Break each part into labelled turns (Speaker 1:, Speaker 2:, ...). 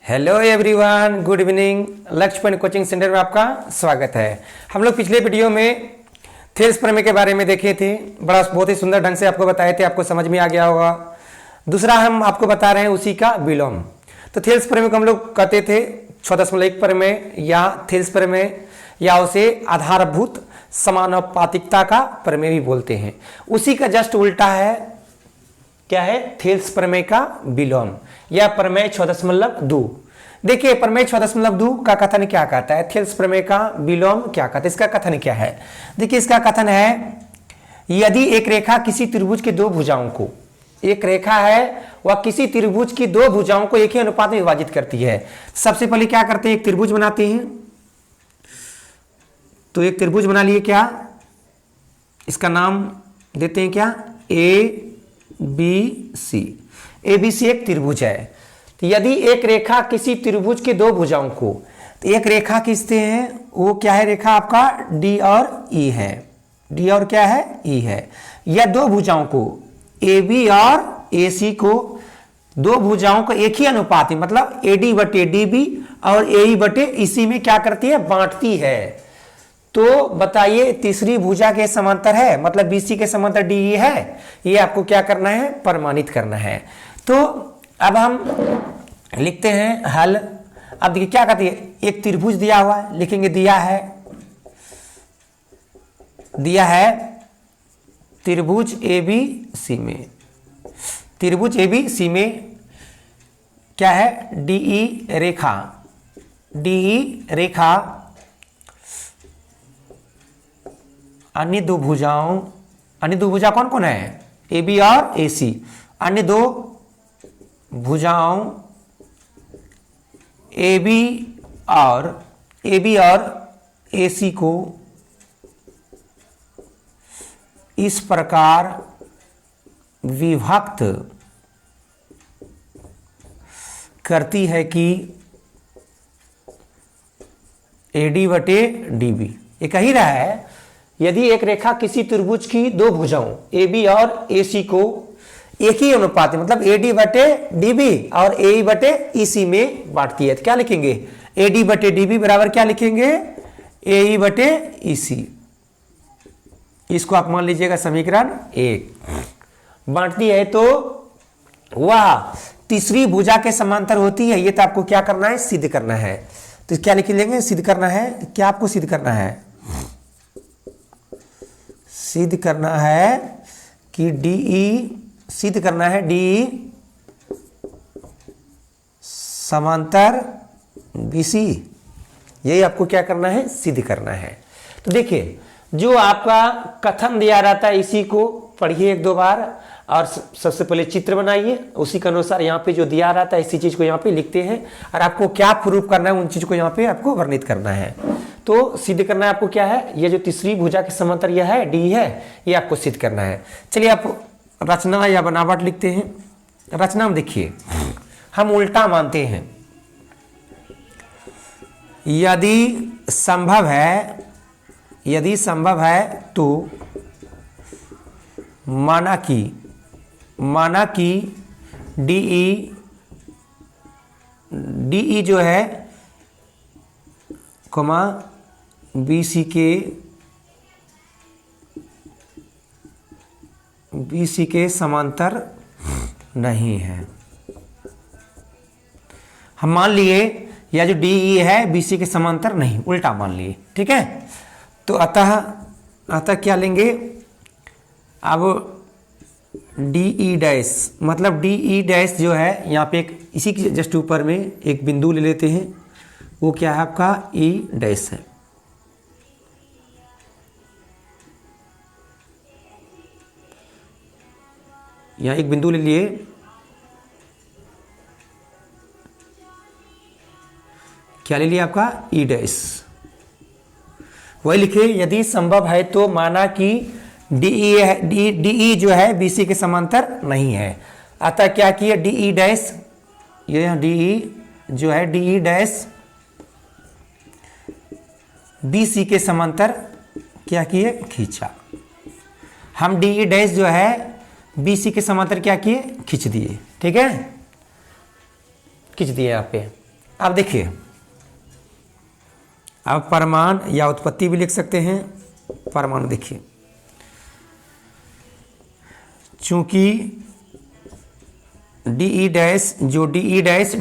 Speaker 1: Hello everyone, good evening. लक्ष्य point coaching centre में आपका स्वागत है। हम लोग पिछले वीडियो में थेल्स प्रमेय के बारे में देखे थे, बहुत ही सुंदर ढंग से आपको बताए थे, आपको समझ में आ गया होगा। दूसरा हम आपको बता रहे हैं उसी का विलोम। तो थेल्स प्रमेय को हम लोग कहते थे 6.1 प्रमेय या थेल्स प्रमेय, या उसे आधारभूत समानुपातिकता का प्रमेय भी बोलते हैं। उसी का जस्ट उल्टा है, क्या है? थेल्स प्रमेय का विलोम या प्रमेय 6.2। देखिए प्रमेय 6.2 का कथन क्या कहता है, थेल्स प्रमेय का विलोम क्या कहता है, इसका कथन क्या है? देखिए इसका कथन है, यदि एक रेखा किसी त्रिभुज की दो भुजाओं को, एक रेखा है वह किसी त्रिभुज की दो भुजाओं को एक ही अनुपात में विभाजित करती है। सबसे पहले क्या करते हैं, एक त्रिभुज बनाते हैं। तो एक त्रिभुज बना लिए, क्या इसका नाम देते हैं, क्या? A B C. A B C एक त्रिभुज है। तो यदि एक रेखा किसी त्रिभुज के दो भुजाओं को, तो एक रेखा खींचते हैं, वो क्या है? रेखा आपका डी और ई है। डी और क्या है? ई है। या दो भुजाओं को ए बी और ए सी को, दो भुजाओं को एक ही अनुपात में, मतलब ए डी बटे डी बी और ए ई बटे इसी में क्या करती है? बांटती है। तो बताइए तीसरी भुजा के समांतर है, मतलब बीसी के समांतर डी है, ये आपको क्या करना है? प्रमाणित करना है। तो अब हम लिखते हैं हल। अब देखिए क्या कहती है, एक त्रिभुज दिया हुआ है, लिखेंगे दिया है त्रिभुज ए बी सी में, त्रिभुज ए बी सी में क्या है? डीई रेखा, डीई रेखा अन्य दो भुजा कौन कौन है? ए बी और ए सी। अन्य दो भुजाओं ए बी और ए सी को इस प्रकार विभक्त करती है कि ए डी बटे डी बी। ये कही रहा है, यदि एक रेखा किसी त्रिभुज की दो भुजाओं ए बी और ए सी को एक ही अनुपात में, मतलब ए डी बटे डी बी और ए ई बटे ई सी में बांटती है, तो क्या लिखेंगे? ए डी बटे डी बी बराबर क्या लिखेंगे? ए ई बटे ई सी। इसको आप मान लीजिएगा समीकरण 1। बांटती है तो वह तीसरी भुजा के समांतर होती है। ये तो आपको क्या करना है? सिद्ध करना है। तो क्या लिख लेंगे? सिद्ध करना है। क्या आपको सिद्ध करना है? सिद्ध करना है कि डीई, सिद्ध करना है डीई समांतर बीसी। यही आपको क्या करना है? सिद्ध करना है। तो देखिए जो आपका कथन दिया रहता है इसी को पढ़िए एक दो बार, और सबसे पहले चित्र बनाइए, उसी के अनुसार यहाँ पे जो दिया रहता है इसी चीज को यहाँ पे लिखते हैं, और आपको क्या प्रूफ करना है उन चीज को यहाँ पे आपको वर्णित करना है। तो सिद्ध करना है आपको क्या है? ये जो तीसरी भुजा के समांतर यह है डी है, ये आपको सिद्ध करना है। चलिए आप रचना या बनावट लिखते हैं। रचना में देखिए हम उल्टा मानते हैं, यदि संभव है तो माना कि डीई जो है कमा बीसी के समांतर नहीं है। हम मान लिए या जो डीई है बीसी के समांतर नहीं, उल्टा मान लिए, ठीक है। तो अतः क्या लेंगे? अब डीई डैश, मतलब डीई डैश जो है यहाँ पे एक, इसी के जस्ट ऊपर में एक बिंदु ले लेते हैं, वो क्या है? आपका ई डैश है। यहाँ एक बिंदु ले लिए, क्या ले लिया? आपका ई डैश। वही लिखे, यदि संभव है तो माना कि डीई जो है बीसी के समांतर नहीं है। अतः क्या किया? डीई डैश, ये डीई जो है डीई डैश बीसी के समांतर क्या किए? खींचा। हम डीई डैश जो है बीसी के समांतर क्या किए? खींच दिए, ठीक है, खींच दिए यहाँ पे। अब देखिए, अब परमाणु या उत्पत्ति भी लिख सकते हैं। परमाणु देखिए, चूंकि डी डैश जो डी डैश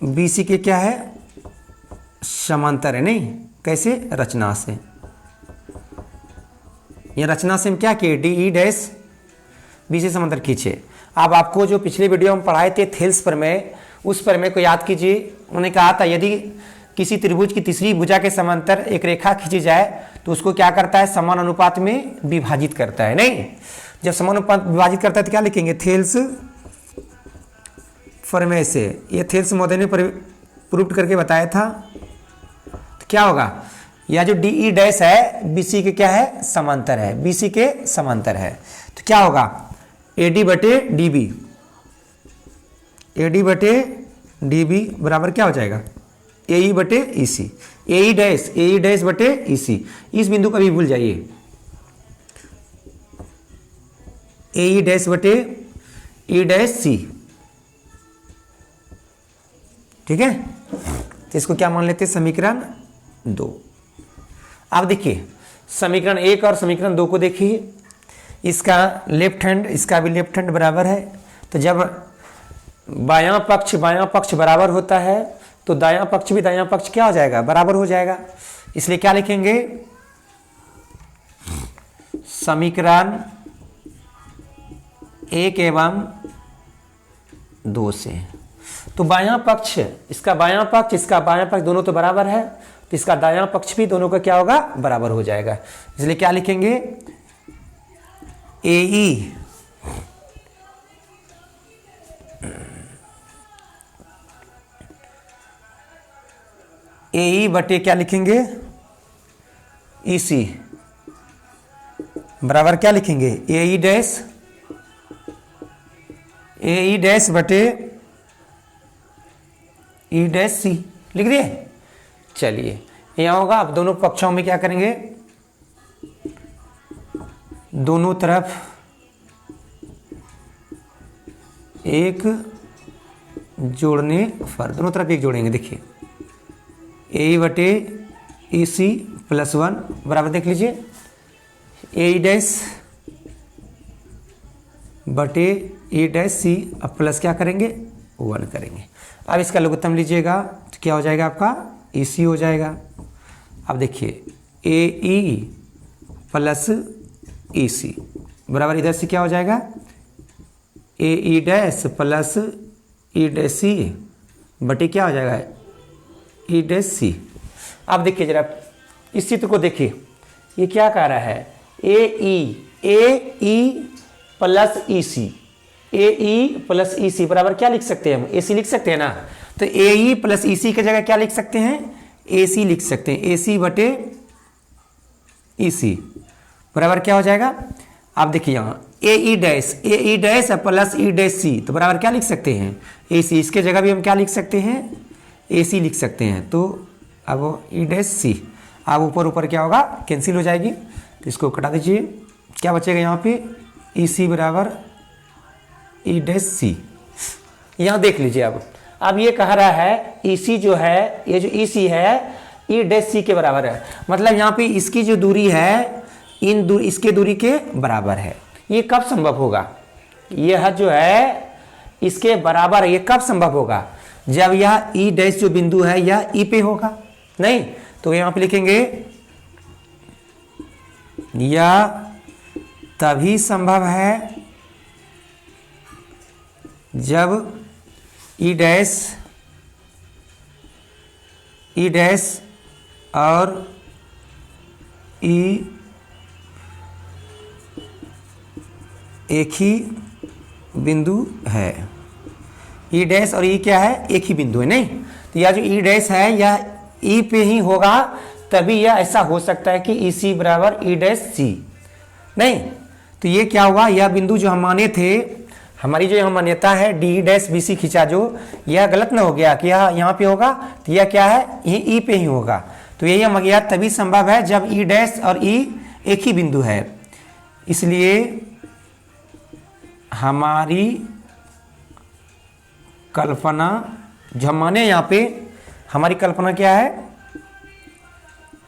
Speaker 1: बी सी के क्या है, समांतर है। नहीं, कैसे? रचना से। ये रचना से हम क्या किए, डी डैश बी सी समांतर खींचे। अब आपको जो पिछले वीडियो में पढ़ाए थे थेल्स प्रमेय, उस प्रमेय को याद कीजिए। उन्होंने कहा था यदि किसी त्रिभुज की तीसरी भुजा के समांतर एक रेखा खींची जाए तो उसको क्या करता है, समान अनुपात में विभाजित करता है। नहीं, जब समान अनुपात विभाजित करता है तो क्या लिखेंगे, थेल्स प्रमेय से। ये थेल्स महोदय ने प्रूव करके बताया था। तो क्या होगा, या जो डी डैश है बीसी के क्या है, समांतर है, बीसी के समांतर है। तो क्या होगा, एडी बटे डीबी, एडी बटे डीबी बराबर क्या हो जाएगा, एई बटे ईसी। एई डैश बटे ईसी। इस बिंदु का भी भूल जाइए, एई डैश बटे ई डैश सी। ठीक है, तो इसको क्या मान लेते हैं, समीकरण 2। अब देखिए समीकरण 1 और समीकरण 2 को देखिए। इसका लेफ्ट हैंड, इसका भी लेफ्ट हैंड बराबर है। तो जब बायां पक्ष बराबर होता है तो दायां पक्ष भी दायां पक्ष क्या हो जाएगा, बराबर हो जाएगा। इसलिए क्या लिखेंगे, समीकरण 1 एवं 2 से। तो बायां पक्ष, इसका बायां पक्ष, इसका बायां पक्ष दोनों तो बराबर है, तो इसका दायां पक्ष भी दोनों का क्या होगा, बराबर हो जाएगा। इसलिए क्या लिखेंगे, एई एई बटे क्या लिखेंगे, ईसी बराबर क्या लिखेंगे, एई डैश बटे ई डैश सी। लिख दिए। चलिए यहां होगा। अब दोनों पक्षों में क्या करेंगे, दोनों तरफ एक जोड़ने पर, दोनों तरफ एक जोड़ेंगे। देखिए ए बटे ई सी प्लस 1 बराबर, देख लीजिए, ए डैश बटे ए डैश सी। अब प्लस क्या करेंगे, 1 करेंगे। अब इसका लघुत्तम लीजिएगा तो क्या हो जाएगा आपका, ई सी हो जाएगा। अब देखिए ए ई प्लस ई सी बराबर, इधर से क्या हो जाएगा, A E dash plus E dash C बटे क्या हो जाएगा, ई डैश सी। अब देखिए जरा इस चित्र को देखिए, ये क्या कह रहा है, ए ई प्लस ई सी, ए ई प्लस ई सी बराबर क्या लिख सकते हैं हम, ए सी लिख सकते हैं ना। तो ए ई प्लस ई सी की जगह क्या लिख सकते हैं, ए सी लिख सकते हैं। ए सी बटे ई सी बराबर क्या हो जाएगा। आप देखिए यहाँ A E dash plus E dash C, तो बराबर क्या लिख सकते हैं, ए सी। इसके जगह भी हम क्या लिख सकते हैं, ए सी लिख सकते हैं। तो अब ई डैश सी, अब ऊपर ऊपर क्या होगा, कैंसिल हो जाएगी। तो इसको कटा दीजिए, क्या बचेगा यहाँ पे, ई सी बराबर ई डैश सी। यहाँ देख लीजिए। अब ये कह रहा है ई सी जो है, ये जो ई सी है ई डैश सी के बराबर है। मतलब यहाँ पे इसकी जो दूरी है इसके दूरी के बराबर है। ये कब संभव होगा, यह जो है इसके बराबर है। ये कब संभव होगा, जब यह ई डैश जो बिंदु है यह ई पे होगा। नहीं तो यहाँ पे लिखेंगे यह तभी संभव है जब ई डैश और ई एक ही बिंदु है। ई डैश और ई क्या है, एक ही बिंदु है। नहीं तो यह जो ई डैश है यह ई पे ही होगा, तभी यह ऐसा हो सकता है कि ई सी बराबर ई डैश सी। नहीं तो ये क्या हुआ, यह बिंदु जो हम माने थे, हमारी जो यहाँ मान्यता है डी डैश बी सी खींचा जो, यह गलत ना हो गया कि यह यहाँ पे होगा, तो यह क्या है, ये ई पे ही होगा। तो यही हम गया तभी संभव है जब ई डैश और ई एक ही बिंदु है। इसलिए हमारी कल्पना जो हम माने यहाँ पे हमारी कल्पना क्या है,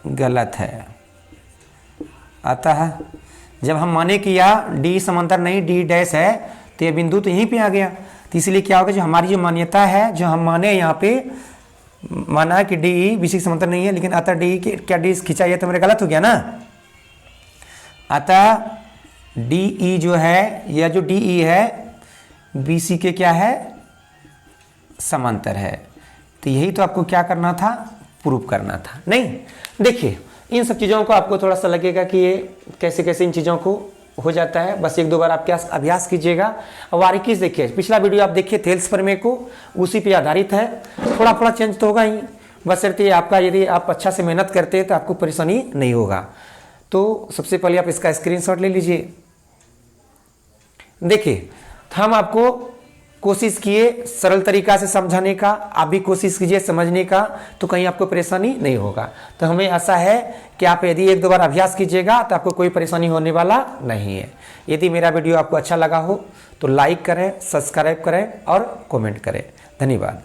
Speaker 1: गलत है। अतः जब हम माने कि यह डी समांतर नहीं डी डैश है तो यह बिंदु तो यहीं पे आ गया, तो इसलिए क्या होगा, जो हमारी जो मान्यता है, जो हम माने यहाँ पे माना है कि डी बीसी के समांतर नहीं है, लेकिन अतः डी के क्या डी खींचा, ये तो मेरा गलत हो गया ना। अतः डी ई जो है, या जो डी ई है बीसी के क्या है, समांतर है। तो यही तो आपको क्या करना था, प्रूव करना था। नहीं, देखिए इन सब चीज़ों को आपको थोड़ा सा लगेगा कि ये कैसे कैसे इन चीज़ों को हो जाता है, बस एक दो बार आप क्या अभ्यास कीजिएगा। और बारीकी से देखिए, पिछला वीडियो आप देखिए थेल्स प्रमेय को, उसी पे आधारित है, थोड़ा थोड़ा चेंज तो होगा ही, बशर्ते आपका यदि आप अच्छा से मेहनत करते हैं तो आपको परेशानी नहीं होगा। तो सबसे पहले आप इसका स्क्रीनशॉट ले लीजिए। देखिए हम आपको कोशिश किए सरल तरीका से समझाने का, आप भी कोशिश कीजिए समझने का, तो कहीं आपको परेशानी नहीं होगा। तो हमें आशा है कि आप यदि एक दो बार अभ्यास कीजिएगा तो आपको कोई परेशानी होने वाला नहीं है। यदि मेरा वीडियो आपको अच्छा लगा हो तो लाइक करें, सब्सक्राइब करें और कमेंट करें। धन्यवाद।